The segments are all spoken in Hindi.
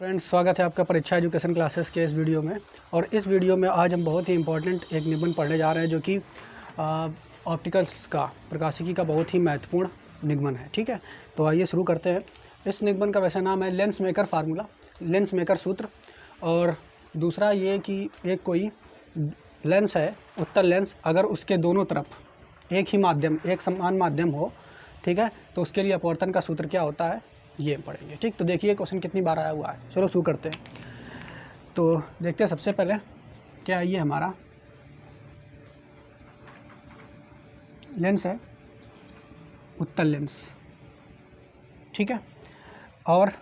फ्रेंड्स, स्वागत है आपका परीक्षा एजुकेशन क्लासेस के इस वीडियो में। और इस वीडियो में आज हम बहुत ही इंपॉर्टेंट एक निबंध पढ़ने जा रहे हैं जो कि ऑप्टिकल्स का, प्रकाशिकी का बहुत ही महत्वपूर्ण निबंध है। ठीक है, तो आइए शुरू करते हैं। इस निबंध का वैसा नाम है lens maker formula, lens maker सूत्र। और दूसरा ये कि एक कोई लेंस है, उत्तल लेंस, अगर उसके दोनों तरफ एक ही माध्यम, एक समान माध्यम हो, ठीक है, तो उसके लिए अपवर्तन का सूत्र क्या होता है ये पढ़ेंगे। ठीक, तो देखिए क्वेश्चन कितनी बार आया हुआ है। चलो शुरू करते हैं। तो देखते हैं सबसे पहले क्या है। ये हमारा लेंस है, उत्तल लेंस, ठीक है। और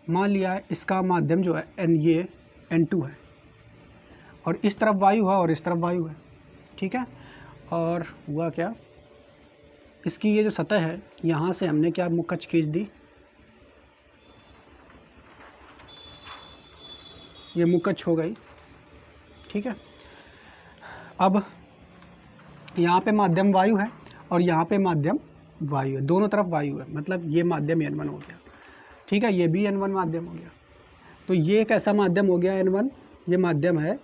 मान लिया है इसका माध्यम जो है ये N2 है, और इस तरफ वायु है और इस तरफ वायु है, ठीक है। और हुआ क्या, इसकी ये जो सतह है, यहाँ से हमने क्या मुकच खींच दी, ये मुकच हो गई, ठीक है। अब यहाँ पे माध्यम वायु है और यहाँ पे माध्यम वायु है, दोनों तरफ वायु है, मतलब ये माध्यम N1 हो गया, ठीक है। ये भी N1 माध्यम हो गया। तो ये एक ऐसा माध्यम हो गया N1, ये माध्यम है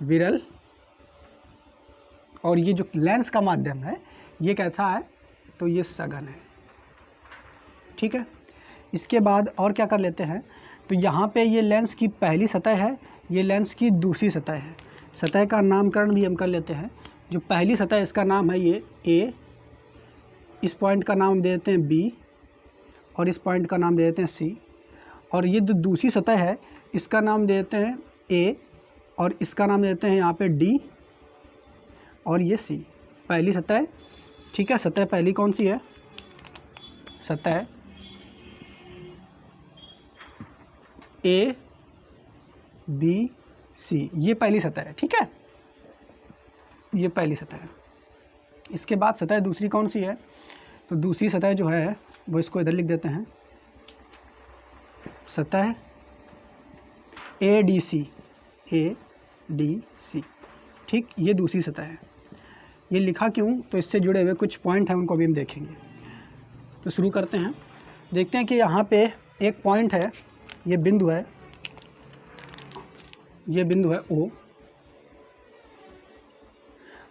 विरल, और ये जो लेंस का माध्यम है ये कैसा है, तो ये सघन है, ठीक है। इसके बाद और क्या कर लेते हैं, तो यहाँ पे ये लेंस की पहली सतह है, ये लेंस की दूसरी सतह है। सतह का नामकरण भी हम कर लेते हैं। जो पहली सतह है इसका नाम है ये A, इस पॉइंट का नाम दे देते हैं B, और इस पॉइंट का नाम दे देते हैं C। और ये जो दूसरी सतह है इसका नाम दे देते हैं A, और इसका नाम दे देते हैं यहाँ पे D, और ये C। पहली सतह, ठीक है। सतह पहली कौन सी है, सतह A B C, ये पहली सतह है, ठीक है, ये पहली सतह है। इसके बाद सतह दूसरी कौन सी है, तो दूसरी सतह जो है वो इसको इधर लिख देते हैं, सतह ADC, ADC, ठीक, ये दूसरी सतह है। ये लिखा क्यों, तो इससे जुड़े हुए कुछ पॉइंट हैं, उनको भी हम देखेंगे। तो शुरू करते हैं। देखते हैं कि यहाँ पे एक पॉइंट है, ये बिंदु है, ये बिंदु है O,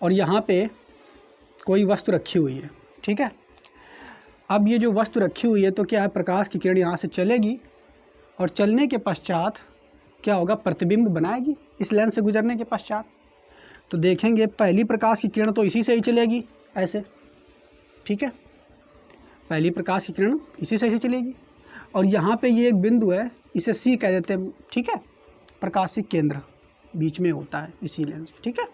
और यहाँ पे कोई वस्तु रखी हुई है, ठीक है। अब ये जो वस्तु रखी हुई है, तो क्या है, प्रकाश की किरण यहाँ से चलेगी, और चलने के पश्चात क्या होगा, प्रतिबिंब बनाएगी इस लेंस से गुजरने के पश्चात। तो देखेंगे पहली प्रकाश की किरण तो इसी से ही चलेगी, ऐसे, ठीक है, पहली प्रकाश की किरण इसी से ही चलेगी। और यहाँ पे ये एक बिंदु है, इसे C कह देते हैं, ठीक है, प्रकाशिक केंद्र बीच में होता है इसी लेंस, ठीक है।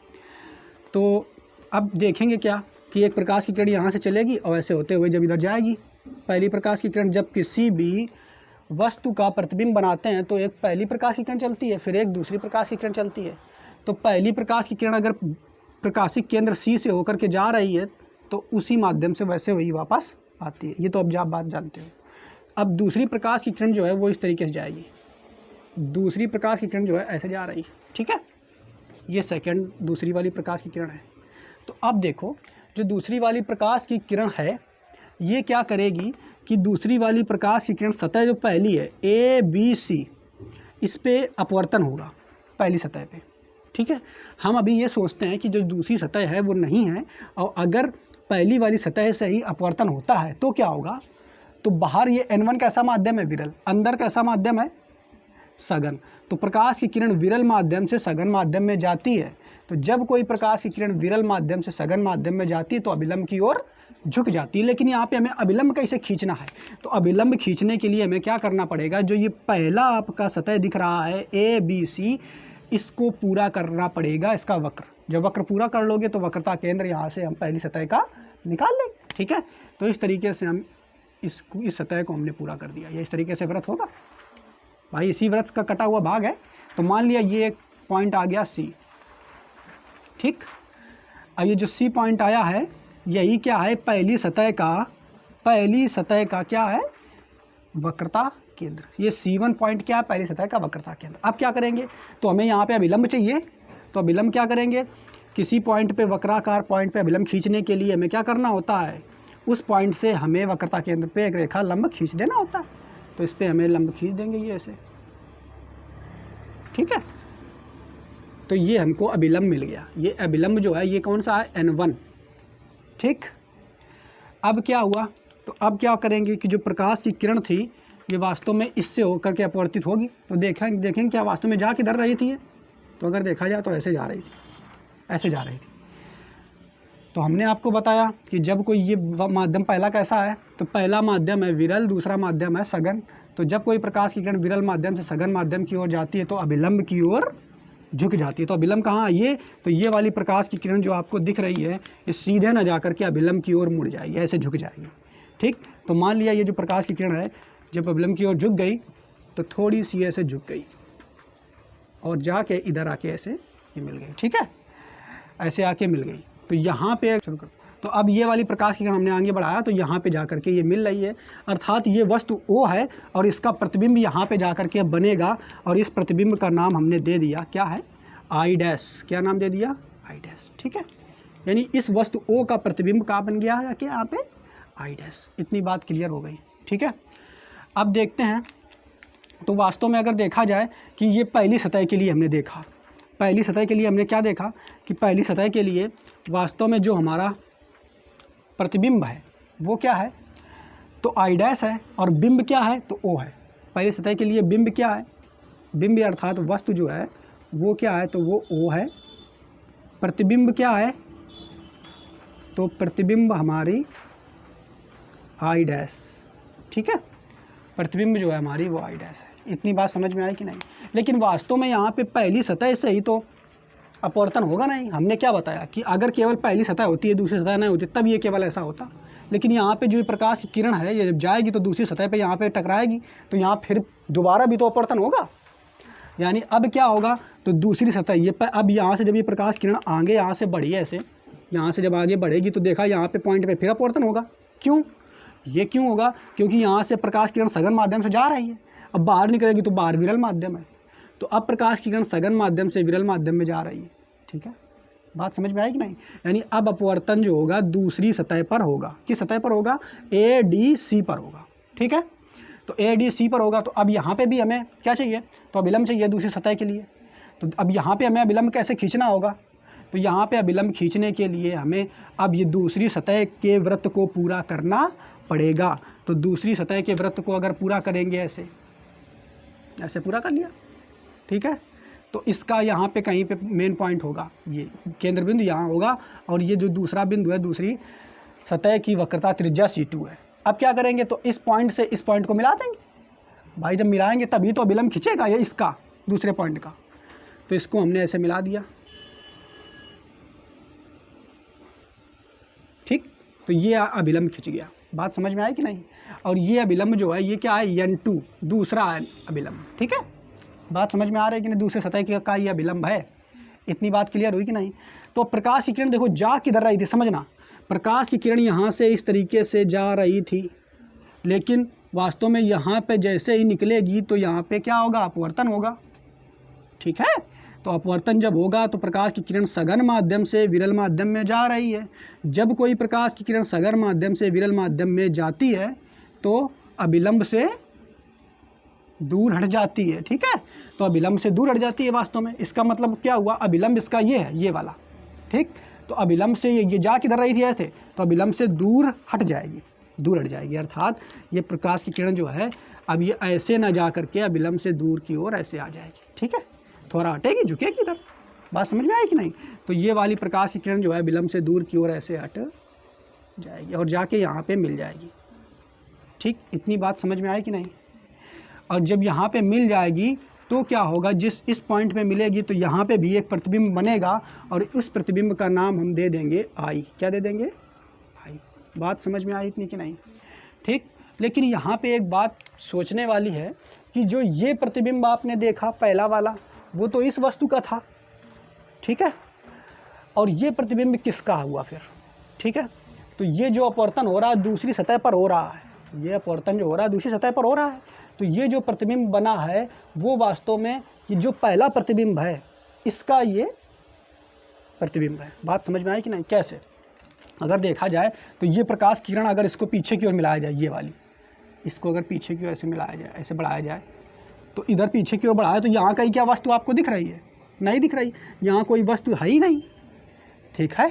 तो अब देखेंगे क्या कि एक प्रकाश की किरण यहाँ से चलेगी और ऐसे होते हुए जब इधर जाएगी। पहली प्रकाश की किरण जब किसी भी वस्तु का प्रतिबिंब बनाते हैं तो एक पहली प्रकाश की किरण चलती है, फिर एक दूसरी प्रकाश की किरण चलती है। तो पहली प्रकाश की किरण अगर प्रकाशिक केंद्र C से होकर के जा रही है तो उसी माध्यम से वैसे वही वापस आती है। ये तो अब आप बात जानते हो। अब दूसरी प्रकाश की किरण जो है वो इस तरीके से जाएगी, दूसरी प्रकाश की किरण जो है ऐसे जा रही है, ठीक है। ये सेकंड दूसरी वाली प्रकाश की किरण है। तो अब देखो, जो दूसरी वाली प्रकाश की किरण है ये क्या करेगी कि दूसरी वाली प्रकाश की किरण, सतह जो पहली है ABC, इस पे अपवर्तन होगा पहली सतह पे, ठीक है। हम अभी ये सोचते हैं कि जो दूसरी सतह है वो नहीं है, और अगर पहली वाली सतह से ही अपवर्तन होता है तो क्या होगा, तो बाहर ये N1 कैसा माध्यम है, विरल, अंदर कैसा माध्यम है, सघन। तो प्रकाश की किरण विरल माध्यम से सघन माध्यम में जाती है। तो जब कोई प्रकाश की किरण विरल माध्यम से सघन माध्यम में जाती है तो अभिलंब की ओर झुक जाती है। लेकिन यहाँ पे हमें अभिलंब कैसे खींचना है, तो अभिलंब खींचने के लिए हमें क्या करना पड़ेगा, जो ये पहला आपका सतह दिख रहा है ABC, इसको पूरा करना पड़ेगा, इसका वक्र। जब वक्र पूरा कर लोगे तो वक्रता केंद्र यहाँ से हम पहली सतह का निकाल लेंगे, ठीक है। तो इस तरीके से हम इस सतह को हमने पूरा कर दिया। ये इस तरीके से वृत्त होगा भाई, इसी वृत्त का कटा हुआ भाग है। तो मान लिया ये एक पॉइंट आ गया C, ठीक। अब ये जो C पॉइंट आया है, यही क्या है, पहली सतह का क्या है, वक्रता केंद्र। ये C1 पॉइंट क्या है, पहली सतह का वक्रता केंद्र। अब क्या करेंगे, तो हमें यहाँ पे अभिलंब चाहिए, तो अभिलंब क्या करेंगे, किसी पॉइंट पे, वक्राकार पॉइंट पे अभिलंब खींचने के लिए हमें क्या करना होता है, उस पॉइंट से हमें वक्रता केंद्र पे एक रेखा लंब खींच देना होता है, तो इस पर हमें लंब खींच देंगे ये ऐसे, ठीक है। तो ये हमको अभिलंब मिल गया। ये अभिलंब जो है ये कौन सा है, N1, ठीक। अब क्या हुआ, तो अब क्या करेंगे कि जो प्रकाश की किरण थी ये वास्तव में इससे होकर के अपवर्तित होगी। तो देखेंगे क्या वास्तव में जा किधर रही थी ये, तो अगर देखा जाए तो ऐसे जा रही थी, ऐसे जा रही थी। तो हमने आपको बताया कि जब कोई ये माध्यम पहला कैसा है, तो पहला माध्यम है विरल, दूसरा माध्यम है सघन। तो जब कोई प्रकाश की किरण विरल माध्यम से सघन माध्यम की ओर जाती है तो अभिलंब की ओर झुक जाती है। तो अभिलंब कहाँ, ये तो ये वाली प्रकाश की किरण जो आपको दिख रही है ये सीधे ना जा करके अभिलंब की ओर मुड़ जाएगी, ऐसे झुक जाएगी, ठीक। तो मान लिया ये जो प्रकाश की किरण है जब अभिलंब की ओर झुक गई तो थोड़ी सी ऐसे झुक गई और जाके इधर आके ऐसे ये मिल गई, ठीक है, ऐसे आके मिल गई। तो यहाँ पे शुरू कर, तो अब ये वाली प्रकाश की किरण हमने आगे बढ़ाया तो यहाँ पे जा करके ये मिल रही है, अर्थात ये वस्तु O है और इसका प्रतिबिंब यहाँ पे जा करके बनेगा। और इस प्रतिबिंब का नाम हमने दे दिया क्या है, I'। क्या नाम दे दिया, I', ठीक है। यानी इस वस्तु O का प्रतिबिंब कहाँ बन गया है, क्या यहाँ पे I'। इतनी बात क्लियर हो गई, ठीक है। अब देखते हैं, तो वास्तव में अगर देखा जाए कि ये पहली सतह के लिए हमने देखा, पहली सतह के लिए हमने क्या देखा कि पहली सतह के लिए वास्तव में जो हमारा प्रतिबिंब है वो क्या है, तो I' है, और बिंब क्या है, तो O है। पहली सतह के लिए बिंब क्या है, बिंब अर्थात वस्तु जो है वो क्या है, तो वो O है। प्रतिबिंब क्या है, तो प्रतिबिंब हमारी I', ठीक है। प्रतिबिंब जो है हमारी वो I' है। इतनी बात समझ में आई कि नहीं। लेकिन वास्तव में यहाँ पे पहली सतह से ही तो अपवर्तन होगा नहीं। हमने क्या बताया कि अगर केवल पहली सतह होती है दूसरी सतह नहीं होती तब ये केवल ऐसा होता। लेकिन यहाँ पे जो प्रकाश की किरण है ये जब जाएगी तो दूसरी सतह पे यहाँ पे टकराएगी तो यहाँ फिर दोबारा भी तो अपवर्तन होगा। यानी अब क्या होगा, तो दूसरी सतह ये अब यहाँ से जब ये प्रकाश किरण आगे यहाँ से बढ़ी ऐसे, यहाँ से जब आगे बढ़ेगी तो देखा यहाँ पे पॉइंट पे फिर अपवर्तन होगा। क्यों, ये क्यों होगा, क्योंकि यहाँ से प्रकाश किरण सघन माध्यम से जा रही है, अब बाहर निकलेगी तो बाहर विरल माध्यम है। तो अब प्रकाश की किरण सघन माध्यम से विरल माध्यम में जा रही है, ठीक है। बात समझ में आई कि नहीं। यानी अब अपवर्तन जो होगा दूसरी सतह पर होगा। किस सतह पर होगा, ADC पर होगा, ठीक है। तो ADC पर होगा। तो अब यहाँ पे भी हमें क्या चाहिए, तो अभिलंब चाहिए दूसरी सतह के लिए। तो अब यहाँ पे हमें अभिलंब कैसे खींचना होगा, तो यहाँ पे अभिलंब खींचने के लिए हमें अब ये दूसरी सतह के वृत्त को पूरा करना पड़ेगा। तो दूसरी सतह के वृत्त को अगर पूरा करेंगे ऐसे, ऐसे पूरा कर लिया, ठीक है। तो इसका यहाँ पे कहीं पे मेन पॉइंट होगा, ये केंद्र बिंदु यहाँ होगा और ये जो दूसरा बिंदु है दूसरी सतह की वक्रता त्रिज्या C2 है। अब क्या करेंगे, तो इस पॉइंट से इस पॉइंट को मिला देंगे। भाई जब मिलाएंगे तभी तो अभिलंब खींचेगा ये इसका दूसरे पॉइंट का। तो इसको हमने ऐसे मिला दिया, ठीक। तो ये अभिलंब खिंच गया। बात समझ में आई कि नहीं। और ये अभिलंब जो है ये क्या है, N2 दूसरा अभिलंब, ठीक है। बात समझ में आ रही है कि नहीं, दूसरे सतह का ये अभिलंब है। इतनी बात क्लियर हुई कि नहीं। तो प्रकाश की किरण देखो जा किधर रही थी, समझना, प्रकाश की किरण यहाँ से इस तरीके से जा रही थी, लेकिन वास्तव में यहाँ पे जैसे ही निकलेगी तो यहाँ पे क्या होगा, अपवर्तन होगा, ठीक है। तो अपवर्तन जब होगा तो प्रकाश की किरण सघन माध्यम से विरल माध्यम में जा रही है। जब कोई प्रकाश की किरण सघन माध्यम से विरल माध्यम में जाती है तो अभिलंब से दूर हट जाती है, ठीक है। तो अभिलंब से दूर हट जाती है वास्तव में। इसका मतलब क्या हुआ, अभिलंब इसका ये है, ये वाला, ठीक। तो अभिलंब से ये जा किधर रही थी ऐसे, तो अभिलंब से दूर हट जाएगी, दूर हट जाएगी। अर्थात ये प्रकाश की किरण जो है अब ये ऐसे ना जा करके अभिलंब से दूर की ओर ऐसे आ जाएगी, ठीक है। थोड़ा हटेगी, झुकेगी इधर। बात समझ में आई कि नहीं। तो ये वाली प्रकाश की किरण जो है अभिलंब से दूर की ओर ऐसे हट जाएगी और जाके यहाँ पे मिल जाएगी, ठीक। इतनी बात समझ में आई कि नहीं। और जब यहाँ पे मिल जाएगी तो क्या होगा, जिस इस पॉइंट पे मिलेगी तो यहाँ पे भी एक प्रतिबिंब बनेगा और इस प्रतिबिंब का नाम हम दे देंगे I। क्या दे देंगे, I। बात समझ में आई इतनी कि नहीं, ठीक। लेकिन यहाँ पे एक बात सोचने वाली है कि जो ये प्रतिबिंब आपने देखा पहला वाला वो तो इस वस्तु का था, ठीक है। और ये प्रतिबिंब किसका हुआ फिर, ठीक है। तो ये जो अपवर्तन हो रहा है दूसरी सतह पर हो रहा है, ये अपवर्तन जो हो रहा है दूसरी सतह पर हो रहा है। तो ये जो प्रतिबिंब बना है वो वास्तव में ये जो पहला प्रतिबिंब है इसका ये प्रतिबिंब है। बात समझ में आई कि नहीं। कैसे, अगर देखा जाए तो ये प्रकाश किरण अगर इसको पीछे की ओर मिलाया जाए, ये वाली इसको अगर पीछे की ओर ऐसे मिलाया जाए, ऐसे बढ़ाया जाए, तो इधर पीछे की ओर बढ़ाया तो यहाँ कहीं क्या वस्तु आपको दिख रही है? नहीं दिख रही, यहाँ कोई वस्तु है ही नहीं, ठीक है।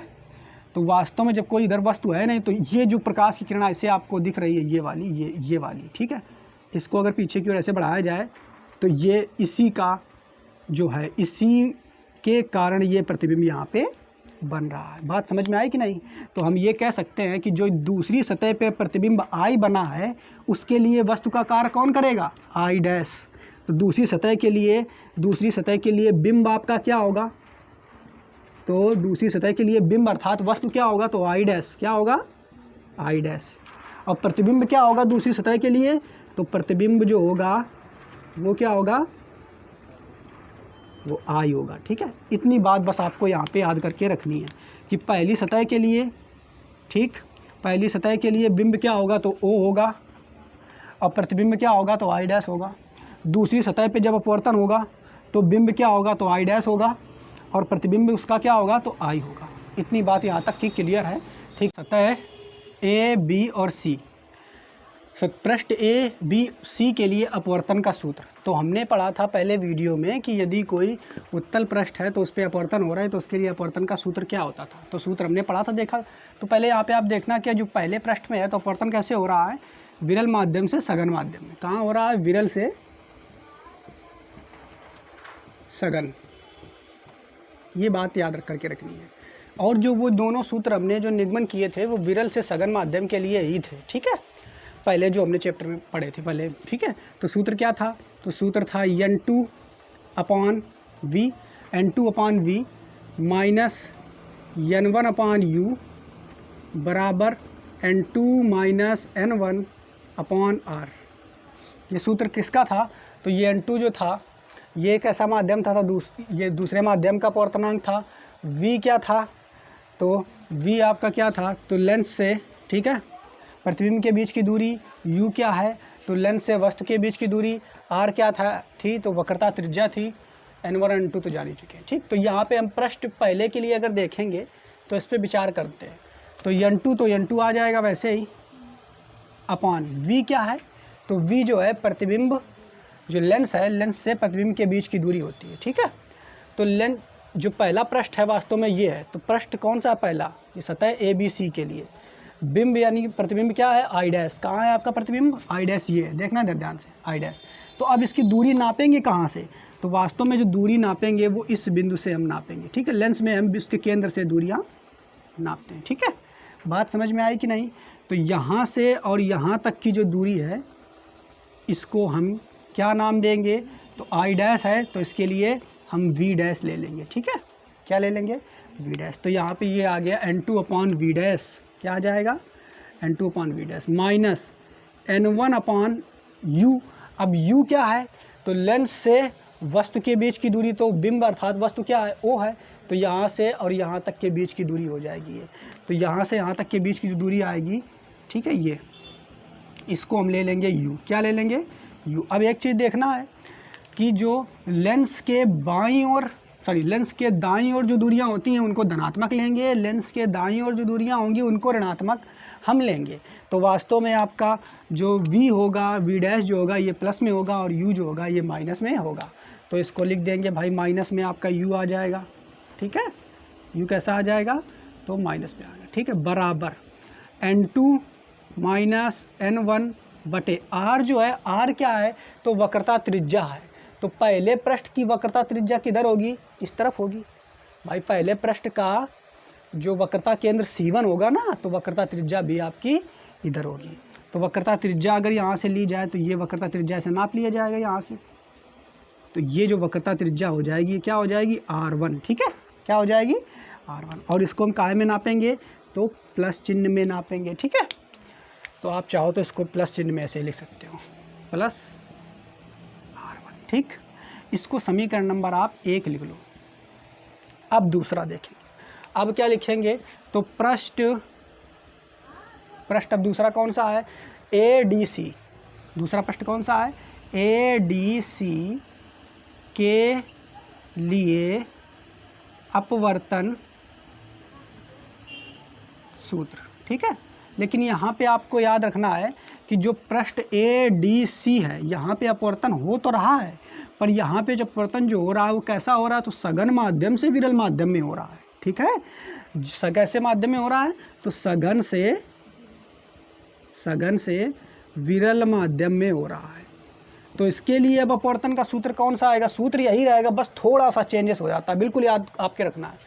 तो वास्तव में जब कोई इधर वस्तु है नहीं तो ये जो प्रकाश की किरण ऐसे आपको दिख रही है, ये वाली, ठीक है। इसको अगर पीछे की ओर ऐसे बढ़ाया जाए तो ये इसी का जो है, इसी के कारण ये प्रतिबिंब यहाँ पे बन रहा है। बात समझ में आई कि नहीं? तो हम ये कह सकते हैं कि जो दूसरी सतह पे प्रतिबिंब आई बना है उसके लिए वस्तु का कार्य कौन करेगा? I dash. तो दूसरी सतह के लिए बिंब आपका क्या होगा? तो दूसरी सतह के लिए बिंब अर्थात वस्तु क्या होगा? तो आई डैश। क्या होगा? I dash. और प्रतिबिंब क्या होगा दूसरी सतह के लिए? तो प्रतिबिंब जो होगा वो क्या होगा? वो आई होगा, ठीक है। इतनी बात बस आपको यहाँ पे याद करके रखनी है कि पहली सतह के लिए, ठीक, पहली सतह के लिए बिंब क्या होगा? तो ओ होगा, और प्रतिबिंब क्या होगा? तो आई डैश होगा। दूसरी सतह पे जब अपवर्तन होगा तो बिंब क्या होगा? तो आई डैश होगा, और प्रतिबिंब उसका क्या होगा? तो आई होगा। इतनी बात यहाँ तक की क्लियर है, ठीक। सतह ए, बी और सी, पृष्ठ ए, बी, सी के लिए अपवर्तन का सूत्र तो हमने पढ़ा था पहले वीडियो में कि यदि कोई उत्तल पृष्ठ है तो उस पर अपवर्तन हो रहा है तो उसके लिए अपवर्तन का सूत्र क्या होता था। तो सूत्र हमने पढ़ा था, देखा। तो पहले यहाँ पे आप देखना कि जो पहले पृष्ठ में है तो अपवर्तन कैसे हो रहा है? विरल माध्यम से सघन माध्यम में। कहाँ हो रहा है? विरल से सघन। ये बात याद करके रखनी है। और जो वो दोनों सूत्र हमने जो निगमन किए थे वो विरल से सघन माध्यम के लिए ही थे, ठीक है, पहले जो हमने चैप्टर में पढ़े थे पहले, ठीक है। तो सूत्र क्या था? तो सूत्र था N2/V, N2/V माइनस N1/U बराबर N2 माइनस N1/R। ये सूत्र किसका था? तो ये N2 जो था ये एक ऐसा माध्यम था, ये दूसरे माध्यम का अपवर्तनांक था। V क्या था? तो V आपका क्या था? तो लेंस से, ठीक है, प्रतिबिंब के बीच की दूरी। U क्या है? तो लेंस से वस्तु के बीच की दूरी। R क्या थी? तो वक्रता त्रिज्या थी। N1 N2 तो जान ही चुके हैं, ठीक। तो यहाँ पे हम पृष्ठ पहले के लिए अगर देखेंगे तो इस पर विचार करते हैं। तो N2 आ जाएगा वैसे ही अपॉन V क्या है? तो V जो है प्रतिबिंब, जो लेंस है, लेंस से प्रतिबिंब के बीच की दूरी होती है, ठीक है। तो लेंस जो पहला पृष्ठ है वास्तव में ये है। तो पृष्ठ कौन सा पहला? ये सतह ABC के लिए। बिंब यानी कि प्रतिबिंब क्या है? I dash. कहाँ है आपका प्रतिबिंब? I dash. ये है, देखना ध्यान से, आई डैश। तो अब इसकी दूरी नापेंगे कहाँ से? तो वास्तव में जो दूरी नापेंगे वो इस बिंदु से हम नापेंगे, ठीक है। लेंस में हम इसके केंद्र से दूरियाँ नापते हैं, ठीक है। बात समझ में आई कि नहीं? तो यहाँ से और यहाँ तक की जो दूरी है इसको हम क्या नाम देंगे? तो आई डैश है, तो इसके लिए हम V डैश ले लेंगे, ठीक है। क्या ले लेंगे? V dash. तो यहाँ पे ये आ गया N2/V डैश। क्या आ जाएगा? N2/V dash minus N1/U। अब U क्या है? तो लेंस से वस्तु के बीच की दूरी, तो बिंब अर्थात वस्तु क्या है? O है। तो यहाँ से और यहाँ तक के बीच की दूरी हो जाएगी ये। तो यहाँ से यहाँ तक के बीच की जो दूरी आएगी, ठीक है, ये, इसको हम ले लेंगे U। क्या ले लेंगे? U। अब एक चीज़ देखना है कि जो लेंस के लेंस के दाईं ओर जो दूरियां होती हैं उनको धनात्मक लेंगे, लेंस के दाईं ओर जो दूरियां होंगी उनको ऋणात्मक हम लेंगे। तो वास्तव में आपका जो V होगा, V डैश जो होगा ये प्लस में होगा और U जो होगा ये माइनस में होगा। तो इसको लिख देंगे भाई, माइनस में आपका U आ जाएगा, ठीक है। U कैसा आ जाएगा? तो माइनस में आ गया, ठीक है, बराबर N2 माइनस N1/R जो है, R क्या है? तो वक्रता त्रिज्या है। तो पहले पृष्ठ की वक्रता त्रिज्या किधर होगी? इस तरफ होगी भाई। पहले पृष्ठ का जो वक्रता केंद्र C1 होगा ना, तो वक्रता त्रिज्या भी आपकी इधर होगी। तो वक्रता त्रिज्या अगर यहाँ से ली जाए तो ये वक्रता त्रिज्या से नाप लिया जाएगा यहाँ से। तो ये जो वक्रता त्रिज्या हो जाएगी क्या हो जाएगी? R1, ठीक है। क्या हो जाएगी? R1। और इसको हम काहे में नापेंगे? तो प्लस चिन्ह में नापेंगे, ठीक है। तो आप चाहो तो इसको प्लस चिन्ह में ऐसे लिख सकते हो, प्लस R1, ठीक। इसको समीकरण नंबर आप 1 लिख लो। अब दूसरा देखेंगे। अब क्या लिखेंगे? तो पृष्ठ अब दूसरा कौन सा है? ADC। दूसरा पृष्ठ कौन सा है? ADC के लिए अपवर्तन सूत्र, ठीक है। लेकिन यहाँ पे आपको याद रखना है कि जो पृष्ठ ADC है यहाँ पे अपवर्तन हो तो रहा है, पर यहाँ पे जो अपवर्तन जो हो रहा है वो कैसा हो रहा है, तो सघन माध्यम से विरल माध्यम में हो रहा है। ठीक है, कैसे माध्यम में हो रहा है, तो सघन से विरल माध्यम में हो रहा है। तो इसके लिए अब अपवर्तन का सूत्र कौन सा आएगा, सूत्र यही रहेगा, बस थोड़ा सा चेंजेस हो जाता है, बिल्कुल याद आपके रखना है।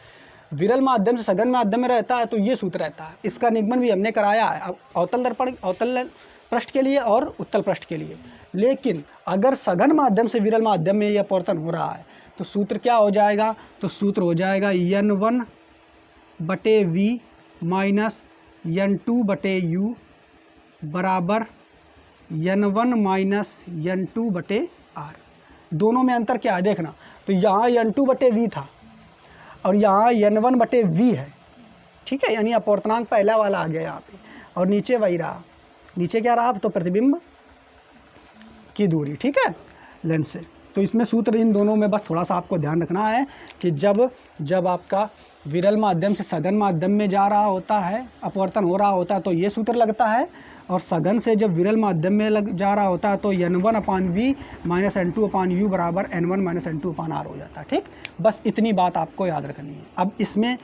विरल माध्यम से सघन माध्यम में रहता है तो ये सूत्र रहता है। इसका निगमन भी हमने कराया है अवतल दर्पण, अवतल पृष्ठ के लिए और उत्तल पृष्ठ के लिए। लेकिन अगर सघन माध्यम से विरल माध्यम में ये अपवर्तन हो रहा है तो सूत्र क्या हो जाएगा, तो सूत्र हो जाएगा N1/V माइनस N2/U बराबर N1 माइनस N2/R। दोनों में अंतर क्या है देखना, तो यहाँ N2/V था और यहाँ N1/V है। ठीक है, यानी अपवर्तनांक पहला वाला आ गया यहाँ पे, और नीचे वही रहा। नीचे क्या रहा, तो प्रतिबिंब की दूरी। ठीक है, लेंस से। तो इसमें सूत्र इन दोनों में बस थोड़ा सा आपको ध्यान रखना है कि जब आपका विरल माध्यम से सघन माध्यम में जा रहा होता है, अपवर्तन हो रहा होता है, तो ये सूत्र लगता है, और सघन से जब विरल माध्यम में जा रहा होता है तो N1/V माइनस N2/U बराबर N1 माइनस N2/R हो जाता है। ठीक, बस इतनी बात आपको याद रखनी है। अब इसमें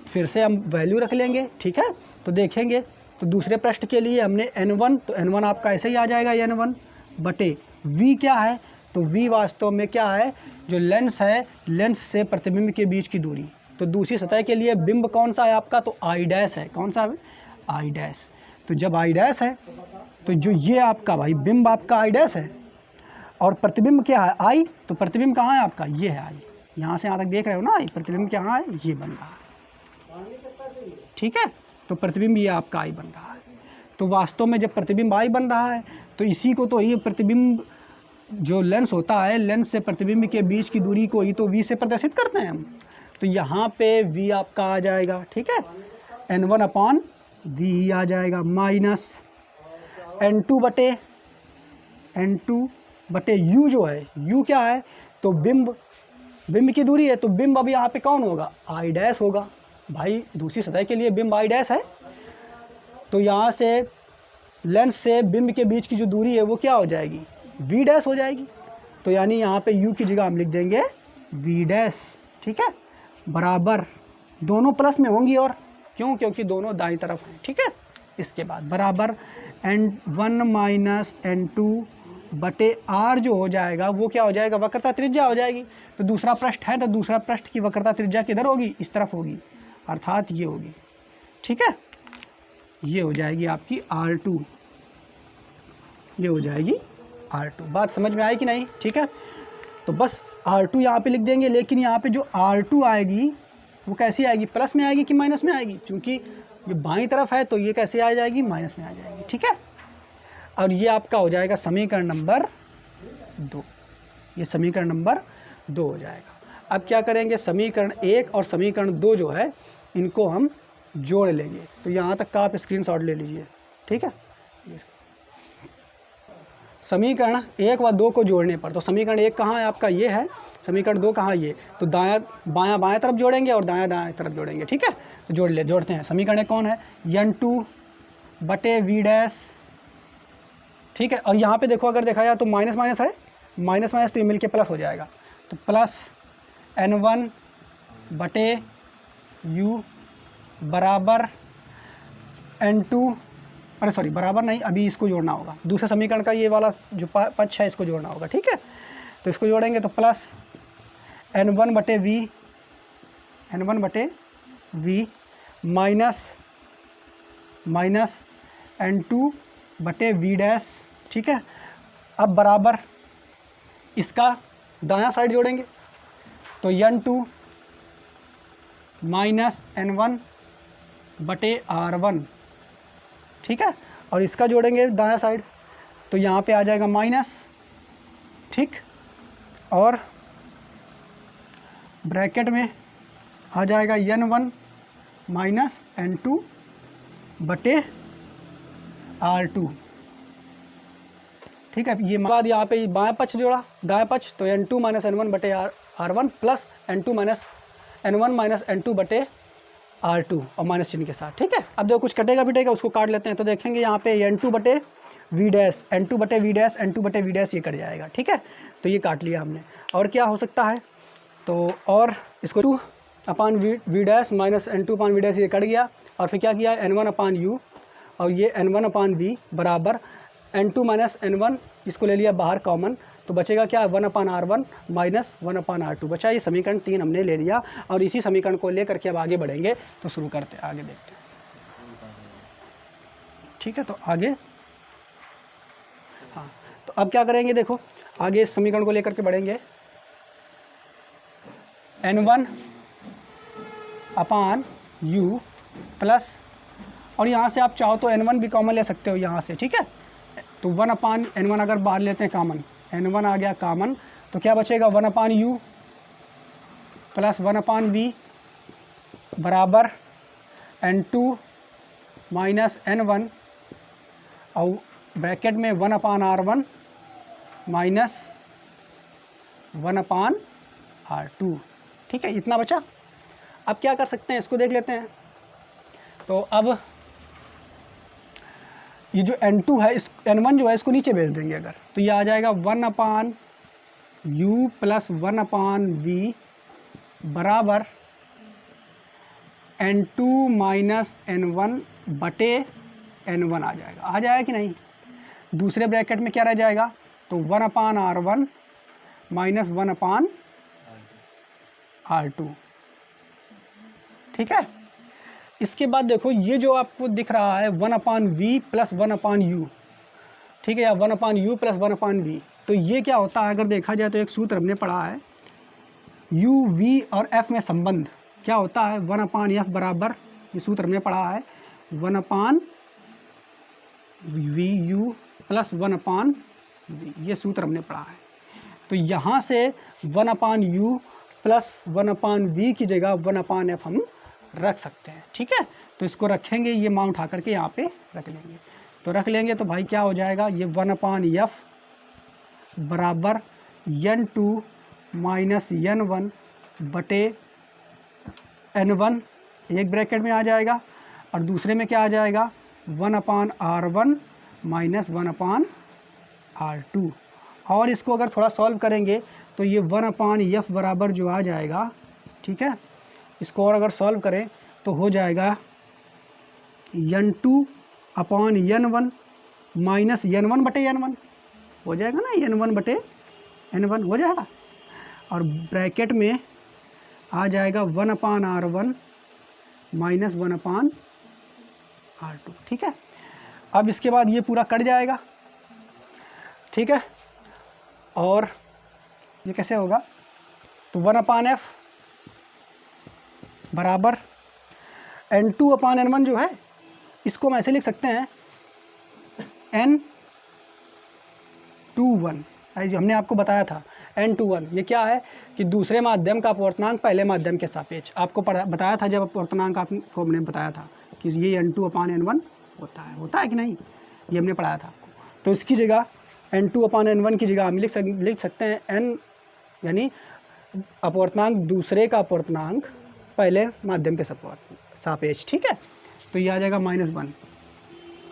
फिर से हम वैल्यू रख लेंगे। ठीक है, तो देखेंगे, तो दूसरे पृष्ठ के लिए हमने N1, तो N1 आपका ऐसे ही आ जाएगा N1/V क्या है, तो V वास्तव में क्या है, जो लेंस है, लेंस से प्रतिबिंब के बीच की दूरी। तो दूसरी सतह के लिए बिंब कौन सा है आपका, तो I' है। कौन सा है, I'। तो जब I' है तो जो ये आपका भाई बिंब आपका I' है, और प्रतिबिंब क्या है, I। तो प्रतिबिंब कहाँ है आपका, ये है I। यहाँ से यहाँ तक देख रहे हो ना, I प्रतिबिंब कहाँ है, ये बन रहा है। ठीक है, तो प्रतिबिंब ये आपका I बन रहा है। तो वास्तव में जब प्रतिबिंब I बन रहा है तो इसी को तो ये प्रतिबिंब जो लेंस होता है, लेंस से प्रतिबिंब के बीच की दूरी को ही तो V से प्रदर्शित करते हैं हम। तो यहाँ पे V आपका आ जाएगा। ठीक है, N1/V आ जाएगा माइनस N2/U जो है, U क्या है, तो बिंब की दूरी है, तो बिंब अब यहाँ पे कौन होगा, I' होगा। भाई दूसरी सतह के लिए बिंब I' है, तो यहाँ से लेंस से बिंब के बीच की जो दूरी है वो क्या हो जाएगी, V' हो जाएगी। तो यानी यहाँ पे U की जगह हम लिख देंगे V'। ठीक है, बराबर, दोनों प्लस में होंगी, और क्यों, क्योंकि दोनों दाईं तरफ हैं। ठीक है, इसके बाद बराबर N1 माइनस N2/R जो हो जाएगा वो क्या हो जाएगा, वक्रता त्रिज्या हो जाएगी। तो दूसरा पृष्ठ है, तो दूसरा पृष्ठ की वक्रता त्रिज्या किधर होगी, इस तरफ होगी, अर्थात ये होगी। ठीक है, ये हो जाएगी आपकी R2, ये हो जाएगी R2। बात समझ में आई कि नहीं। ठीक है, तो बस R2 यहाँ पे लिख देंगे, लेकिन यहाँ पे जो R2 आएगी वो कैसी आएगी, प्लस में आएगी कि माइनस में आएगी, क्योंकि ये बाईं तरफ है तो ये कैसे आ जाएगी, माइनस में आ जाएगी। ठीक है, और ये आपका हो जाएगा समीकरण नंबर 2, ये समीकरण नंबर 2 हो जाएगा। अब क्या करेंगे, समीकरण 1 और समीकरण 2 जो है इनको हम जोड़ लेंगे। तो यहाँ तक का आप स्क्रीनशॉट ले लीजिए। ठीक है, समीकरण 1 व 2 को जोड़ने पर, तो समीकरण 1 कहाँ है आपका, ये है, समीकरण 2 कहाँ, ये, तो दायां बायां तरफ जोड़ेंगे और दायां तरफ जोड़ेंगे। ठीक है, तो जोड़ते हैं। समीकरण 1 कौन है, N2/V'। ठीक है, और यहाँ पे देखो, अगर देखा जाए तो माइनस माइनस है, माइनस माइनस तो ये मिल के प्लस हो जाएगा, तो प्लस N1/U बराबर N2, अरे सॉरी, बराबर नहीं, अभी इसको जोड़ना होगा, दूसरे समीकरण का ये वाला जो पक्ष है इसको जोड़ना होगा। ठीक है, तो इसको जोड़ेंगे तो प्लस N1/V माइनस N2/V'। ठीक है, अब बराबर इसका दायां साइड जोड़ेंगे, तो N2 माइनस N1/R1। ठीक है, और इसका जोड़ेंगे दायां साइड, तो यहाँ पे आ जाएगा माइनस। ठीक, और ब्रैकेट में आ जाएगा N1 माइनस N2/R2। ठीक है, ये बाद यहाँ पे बाएं पक्ष जोड़ा, दाएं पक्ष, तो N2 minus N1/R1 plus N1 minus N2/R R2 और माइनस चिन्ह के साथ, ठीक है। अब देखो कुछ कटेगा पिटेगा, उसको काट लेते हैं। तो देखेंगे यहाँ पे N2 बटे V डैश, N2 बटे V डैश, N2 बटे V डैश, ये कट जाएगा, ठीक है। तो ये काट लिया हमने। और क्या हो सकता है, तो और इसको 2 अपान V डैश माइनस N2 अपान V डैश, ये कट गया। और फिर क्या किया, N1 अपान U और ये N1 अपान V बराबर N2 माइनस N1, इसको ले लिया बाहर कॉमन, तो बचेगा क्या, 1 अपान R1 माइनस 1 अपान R2 बचा। ये समीकरण 3 हमने ले लिया और इसी समीकरण को लेकर के अब आगे बढ़ेंगे। तो शुरू करते हैं, आगे देखते हैं, ठीक है। तो आगे, हाँ, तो अब क्या करेंगे, देखो आगे इस समीकरण को लेकर के बढ़ेंगे। N1 अपान U प्लस, और यहाँ से आप चाहो तो N1 भी कॉमन ले सकते हो यहाँ से, ठीक है। तो 1 अपान N1 अगर बाहर लेते हैं कॉमन, N1 आ गया कॉमन, तो क्या बचेगा, 1 अपान U प्लस 1 अपान V बराबर N2 माइनस N1 और ब्रैकेट में 1 अपान R1 माइनस 1 अपान R2, ठीक है। इतना बचा। अब क्या कर सकते हैं, इसको देख लेते हैं। तो अब ये जो N2 है, इस N1 जो है इसको नीचे भेज देंगे अगर, तो ये आ जाएगा 1 अपान U प्लस 1 अपान V बराबर N2 माइनस N1 बटे N1 आ जाएगा कि नहीं। दूसरे ब्रैकेट में क्या रह जाएगा, तो 1 अपान R1 माइनस 1 अपान R2, ठीक है। इसके बाद देखो ये जो आपको दिख रहा है 1 अपान V प्लस 1 अपान U, ठीक है, या 1 अपान U प्लस 1 अपान V, तो ये क्या होता है, अगर देखा जाए तो एक सूत्र हमने पढ़ा है, U, V और F में संबंध क्या होता है, 1 अपान F बराबर, ये सूत्र हमने पढ़ा है 1 अपान VU प्लस 1 अपान V, ये सूत्र हमने पढ़ा है। तो यहाँ से 1 अपान U प्लस 1 अपान V की जगह 1 अपान F हम रख सकते हैं, ठीक है। तो इसको रखेंगे, ये मान उठा करके यहाँ पे रख लेंगे। तो रख लेंगे तो भाई क्या हो जाएगा, ये 1 अपान F बराबर N2 माइनस N1 बटे N1, एक ब्रैकेट में आ जाएगा, और दूसरे में क्या आ जाएगा, 1 अपान R1 माइनस 1 अपान R2। और इसको अगर थोड़ा सॉल्व करेंगे तो ये 1 अपान F बराबर जो आ जाएगा, ठीक है, इसको और अगर सॉल्व करें तो हो जाएगा N2 अपान N1 माइनस N1 बटे N1 हो जाएगा ना, N1 बटे N1 हो जाएगा, और ब्रैकेट में आ जाएगा 1 अपान R1 माइनस 1 अपान R2, ठीक है। अब इसके बाद ये पूरा कट जाएगा, ठीक है। और ये कैसे होगा, तो 1 अपान F बराबर N2 अपान N1 जो है, इसको हम ऐसे लिख सकते हैं N21, ऐसे हमने आपको बताया था N21। ये क्या है कि दूसरे माध्यम का अपवर्तनांक पहले माध्यम के सापेक्ष, आपको बताया था जब अपवर्तनांक आपको हमने बताया था कि ये N2 अपान N1 होता है कि नहीं, ये हमने पढ़ाया था आपको। तो इसकी जगह N2 अपान N1 की जगह हम लिख सकते हैं N, यानी अपवर्तनांक दूसरे का अपवर्तनांक पहले माध्यम के सापेक्ष, ठीक है। तो ये आ जाएगा -1,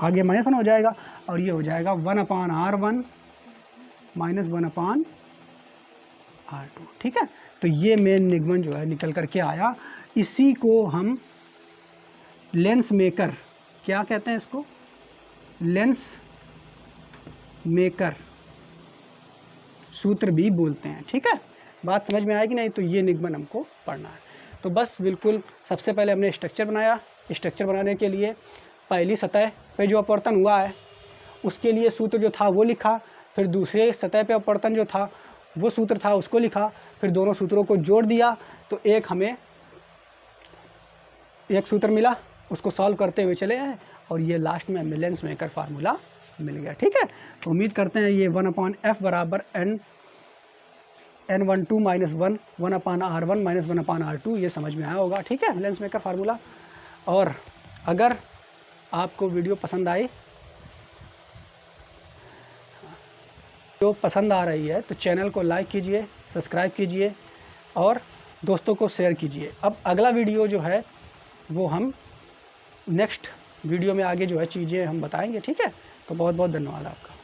आगे -1 हो जाएगा, और ये हो जाएगा 1 अपान R1 माइनस 1 अपान R2, ठीक है। तो ये मेन निगमन जो है निकल करके आया। इसी को हम लेंस मेकर, क्या कहते हैं इसको, लेंस मेकर सूत्र भी बोलते हैं, ठीक है। बात समझ में आएगी नहीं, तो ये निगमन हमको पढ़ना है। तो बस बिल्कुल सबसे पहले हमने स्ट्रक्चर बनाया। स्ट्रक्चर बनाने के लिए पहली सतह पे जो अपवर्तन हुआ है उसके लिए सूत्र जो था वो लिखा, फिर दूसरे सतह पे अपवर्तन जो था वो सूत्र था उसको लिखा, फिर दोनों सूत्रों को जोड़ दिया तो एक हमें एक सूत्र मिला, उसको सॉल्व करते हुए चले आए, और ये लास्ट में हमें लेंस मेकर फार्मूला मिल गया, ठीक है। तो उम्मीद करते हैं ये 1 अपान F बराबर N12 माइनस 1 अपान R1 माइनस 1 अपान R2 ये समझ में आया होगा, ठीक है, लेंस मेकर फार्मूला। और अगर आपको वीडियो पसंद आई, जो पसंद आ रही है तो चैनल को लाइक कीजिए, सब्सक्राइब कीजिए और दोस्तों को शेयर कीजिए। अब अगला वीडियो जो है वो हम नेक्स्ट वीडियो में आगे जो है चीज़ें हम बताएंगे, ठीक है। तो बहुत बहुत धन्यवाद आपका।